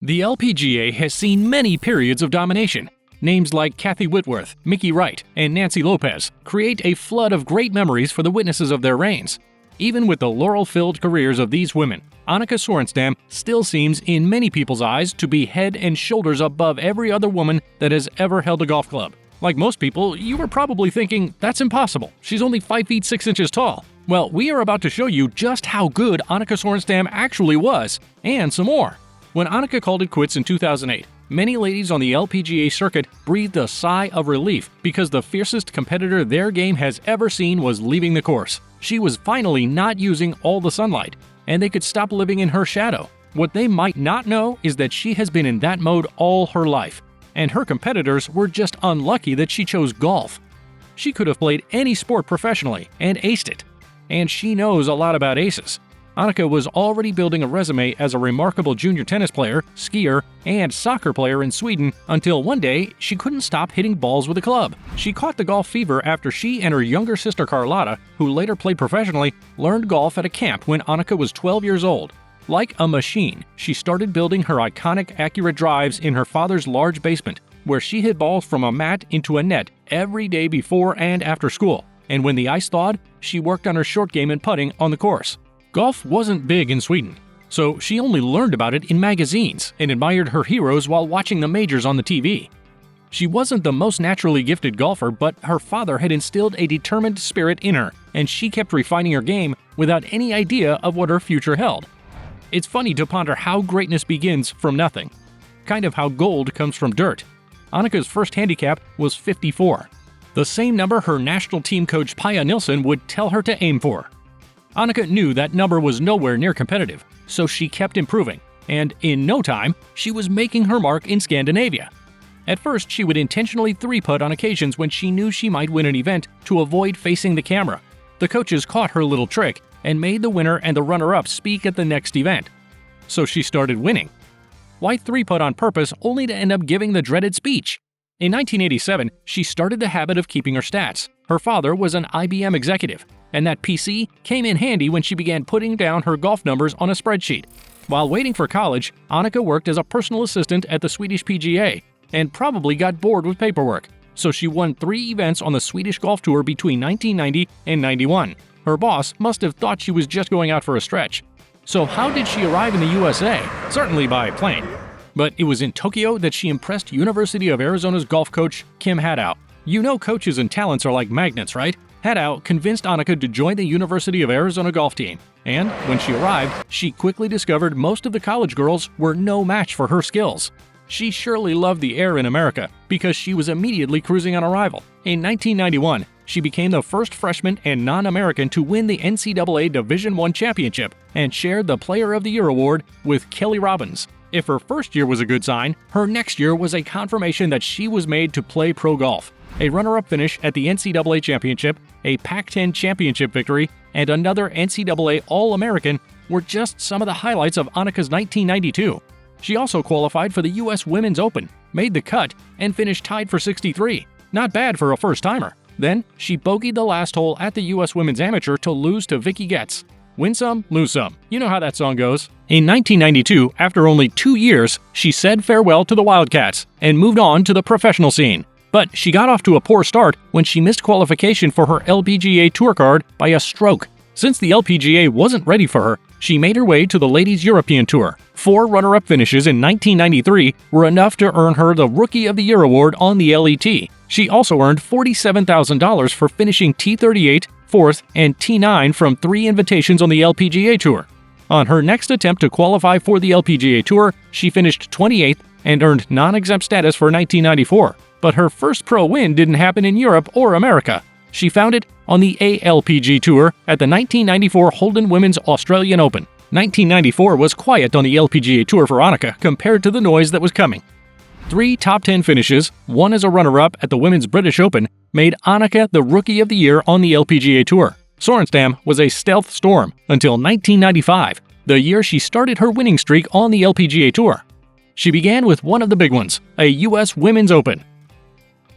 The LPGA has seen many periods of domination. Names like Kathy Whitworth, Mickey Wright, and Nancy Lopez create a flood of great memories for the witnesses of their reigns. Even with the laurel-filled careers of these women, Annika Sorenstam still seems, in many people's eyes, to be head and shoulders above every other woman that has ever held a golf club. Like most people, you were probably thinking, that's impossible, she's only 5 feet 6 inches tall. Well, we are about to show you just how good Annika Sorenstam actually was, and some more. When Annika called it quits in 2008, many ladies on the LPGA circuit breathed a sigh of relief because the fiercest competitor their game has ever seen was leaving the course. She was finally not using all the sunlight, and they could stop living in her shadow. What they might not know is that she has been in that mode all her life, and her competitors were just unlucky that she chose golf. She could have played any sport professionally and aced it, and she knows a lot about aces. Annika was already building a resume as a remarkable junior tennis player, skier, and soccer player in Sweden until one day she couldn't stop hitting balls with a club. She caught the golf fever after she and her younger sister Carlotta, who later played professionally, learned golf at a camp when Annika was 12 years old. Like a machine, she started building her iconic accurate drives in her father's large basement, where she hit balls from a mat into a net every day before and after school. And when the ice thawed, she worked on her short game and putting on the course. Golf wasn't big in Sweden, so she only learned about it in magazines and admired her heroes while watching the majors on the TV. She wasn't the most naturally gifted golfer, but her father had instilled a determined spirit in her, and she kept refining her game without any idea of what her future held. It's funny to ponder how greatness begins from nothing, kind of how gold comes from dirt. Annika's first handicap was 54, the same number her national team coach Pia Nilsson would tell her to aim for. Annika knew that number was nowhere near competitive, so she kept improving, and in no time, she was making her mark in Scandinavia. At first, she would intentionally three-putt on occasions when she knew she might win an event to avoid facing the camera. The coaches caught her little trick and made the winner and the runner-up speak at the next event. So she started winning. Why three-putt on purpose only to end up giving the dreaded speech? In 1987, she started the habit of keeping her stats. Her father was an IBM executive, and that PC came in handy when she began putting down her golf numbers on a spreadsheet. While waiting for college, Annika worked as a personal assistant at the Swedish PGA and probably got bored with paperwork, so she won 3 events on the Swedish Golf Tour between 1990 and 91. Her boss must have thought she was just going out for a stretch. So how did she arrive in the USA? Certainly by plane. But it was in Tokyo that she impressed University of Arizona's golf coach Kim Haddow. You know coaches and talents are like magnets, right? Haddow convinced Annika to join the University of Arizona golf team, and when she arrived, she quickly discovered most of the college girls were no match for her skills. She surely loved the air in America because she was immediately cruising on arrival. In 1991, she became the first freshman and non-American to win the NCAA Division I championship and shared the Player of the Year award with Kelly Robbins. If her first year was a good sign, her next year was a confirmation that she was made to play pro golf. A runner-up finish at the NCAA Championship, a Pac-10 championship victory, and another NCAA All-American were just some of the highlights of Annika's 1992. She also qualified for the U.S. Women's Open, made the cut, and finished tied for 63. Not bad for a first-timer. Then, she bogeyed the last hole at the U.S. Women's Amateur to lose to Vicky Getz. Win some, lose some. You know how that song goes. In 1992, after only 2 years, she said farewell to the Wildcats and moved on to the professional scene. But she got off to a poor start when she missed qualification for her LPGA Tour card by a stroke. Since the LPGA wasn't ready for her, she made her way to the Ladies European Tour. 4 runner-up finishes in 1993 were enough to earn her the Rookie of the Year award on the LET. She also earned $47,000 for finishing T38, 4th, and T9 from 3 invitations on the LPGA Tour. On her next attempt to qualify for the LPGA Tour, she finished 28th and earned non-exempt status for 1994. But her first pro win didn't happen in Europe or America. She found it on the ALPG Tour at the 1994 Holden Women's Australian Open. 1994 was quiet on the LPGA Tour for Annika compared to the noise that was coming. 3 top 10 finishes, 1 as a runner-up at the Women's British Open, made Annika the Rookie of the Year on the LPGA Tour. Sorenstam was a stealth storm until 1995, the year she started her winning streak on the LPGA Tour. She began with one of the big ones, a U.S. Women's Open.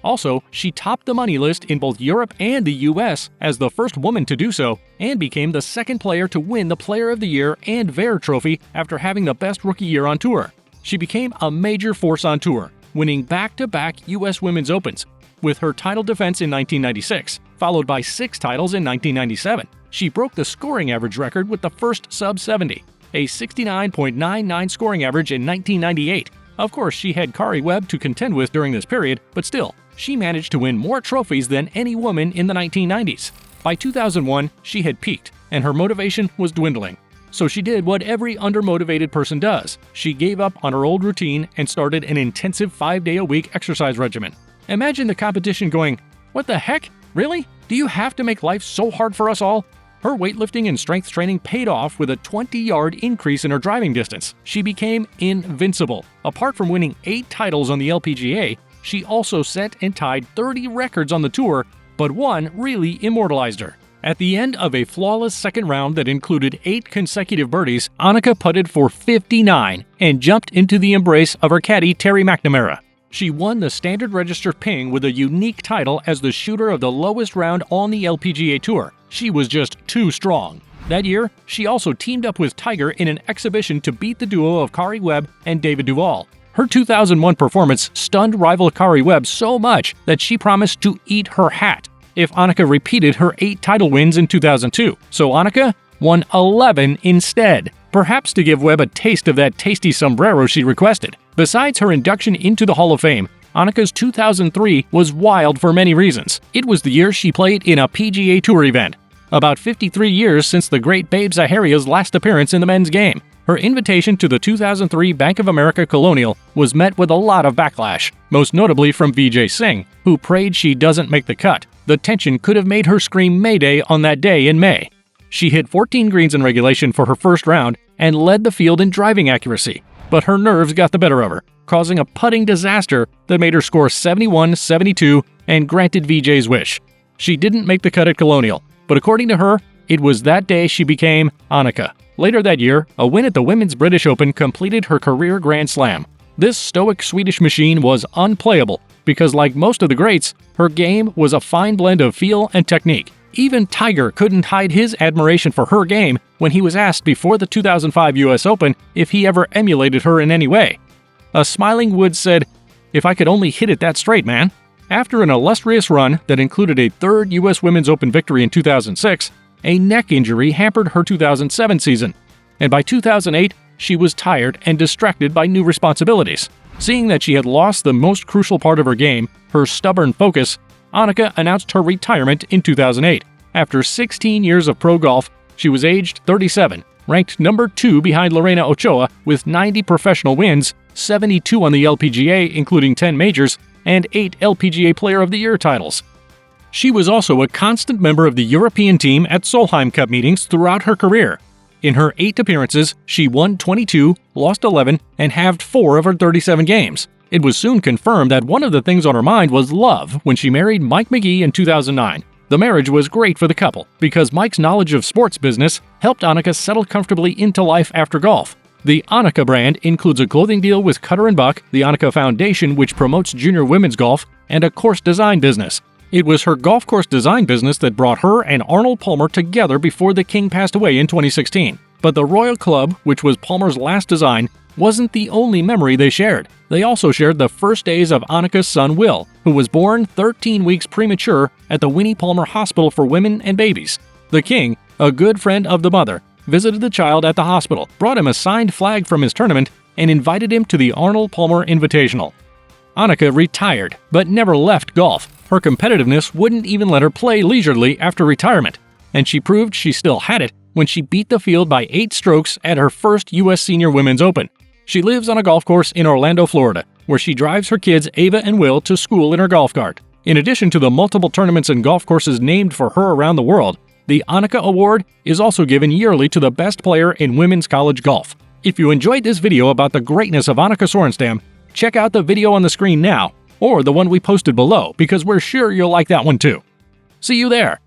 Also, she topped the money list in both Europe and the US as the first woman to do so, and became the second player to win the Player of the Year and Vare Trophy after having the best rookie year on tour. She became a major force on tour, winning back-to-back U.S. Women's Opens, with her title defense in 1996, followed by 6 titles in 1997. She broke the scoring average record with the first sub-70, a 69.99 scoring average in 1998. Of course, she had Kari Webb to contend with during this period, but still, she managed to win more trophies than any woman in the 1990s. By 2001, she had peaked, and her motivation was dwindling. So she did what every undermotivated person does. She gave up on her old routine and started an intensive 5-day-a-week exercise regimen. Imagine the competition going, "What the heck? Really? Do you have to make life so hard for us all?" Her weightlifting and strength training paid off with a 20-yard increase in her driving distance. She became invincible. Apart from winning 8 titles on the LPGA, she also set and tied 30 records on the tour, but one really immortalized her. At the end of a flawless second round that included 8 consecutive birdies, Annika putted for 59 and jumped into the embrace of her caddy Terry McNamara. She won the Standard Register Ping with a unique title as the shooter of the lowest round on the LPGA Tour. She was just too strong. That year, she also teamed up with Tiger in an exhibition to beat the duo of Kari Webb and David Duval. Her 2001 performance stunned rival Kari Webb so much that she promised to eat her hat if Annika repeated her 8 title wins in 2002. So Annika won 11 instead, perhaps to give Webb a taste of that tasty sombrero she requested. Besides her induction into the Hall of Fame, Annika's 2003 was wild for many reasons. It was the year she played in a PGA Tour event, about 53 years since the great Babe Zaharia's last appearance in the men's game. Her invitation to the 2003 Bank of America Colonial was met with a lot of backlash, most notably from Vijay Singh, who prayed she doesn't make the cut. The tension could have made her scream Mayday on that day in May. She hit 14 greens in regulation for her first round and led the field in driving accuracy, but her nerves got the better of her, causing a putting disaster that made her score 71, 72, and granted Vijay's wish. She didn't make the cut at Colonial, but according to her, it was that day she became Annika. Later that year, a win at the Women's British Open completed her career Grand Slam. This stoic Swedish machine was unplayable because, like most of the greats, her game was a fine blend of feel and technique. Even Tiger couldn't hide his admiration for her game when he was asked before the 2005 US Open if he ever emulated her in any way. A smiling Woods said, "If I could only hit it that straight, man." After an illustrious run that included a 3rd US Women's Open victory in 2006, a neck injury hampered her 2007 season, and by 2008, she was tired and distracted by new responsibilities. Seeing that she had lost the most crucial part of her game, her stubborn focus, Annika announced her retirement in 2008. After 16 years of pro golf, she was aged 37, ranked number 2 behind Lorena Ochoa with 90 professional wins, 72 on the LPGA including 10 majors, and 8 LPGA Player of the Year titles. She was also a constant member of the European team at Solheim Cup meetings throughout her career. In her 8 appearances, she won 22, lost 11, and halved 4 of her 37 games. It was soon confirmed that one of the things on her mind was love when she married Mike McGee in 2009. The marriage was great for the couple because Mike's knowledge of sports business helped Annika settle comfortably into life after golf. The Annika brand includes a clothing deal with Cutter & Buck, the Annika Foundation, which promotes junior women's golf, and a course design business. It was her golf course design business that brought her and Arnold Palmer together before the King passed away in 2016. But the Royal Club, which was Palmer's last design, wasn't the only memory they shared. They also shared the first days of Annika's son Will, who was born 13 weeks premature at the Winnie Palmer Hospital for Women and Babies. The King, a good friend of the mother, visited the child at the hospital, brought him a signed flag from his tournament, and invited him to the Arnold Palmer Invitational. Annika retired, but never left golf. Her competitiveness wouldn't even let her play leisurely after retirement, and she proved she still had it when she beat the field by 8 strokes at her first U.S. Senior Women's Open. She lives on a golf course in Orlando, Florida, where she drives her kids Ava and Will to school in her golf cart. In addition to the multiple tournaments and golf courses named for her around the world, the Annika Award is also given yearly to the best player in women's college golf. If you enjoyed this video about the greatness of Annika Sorenstam, check out the video on the screen now, or the one we posted below, because we're sure you'll like that one too. See you there!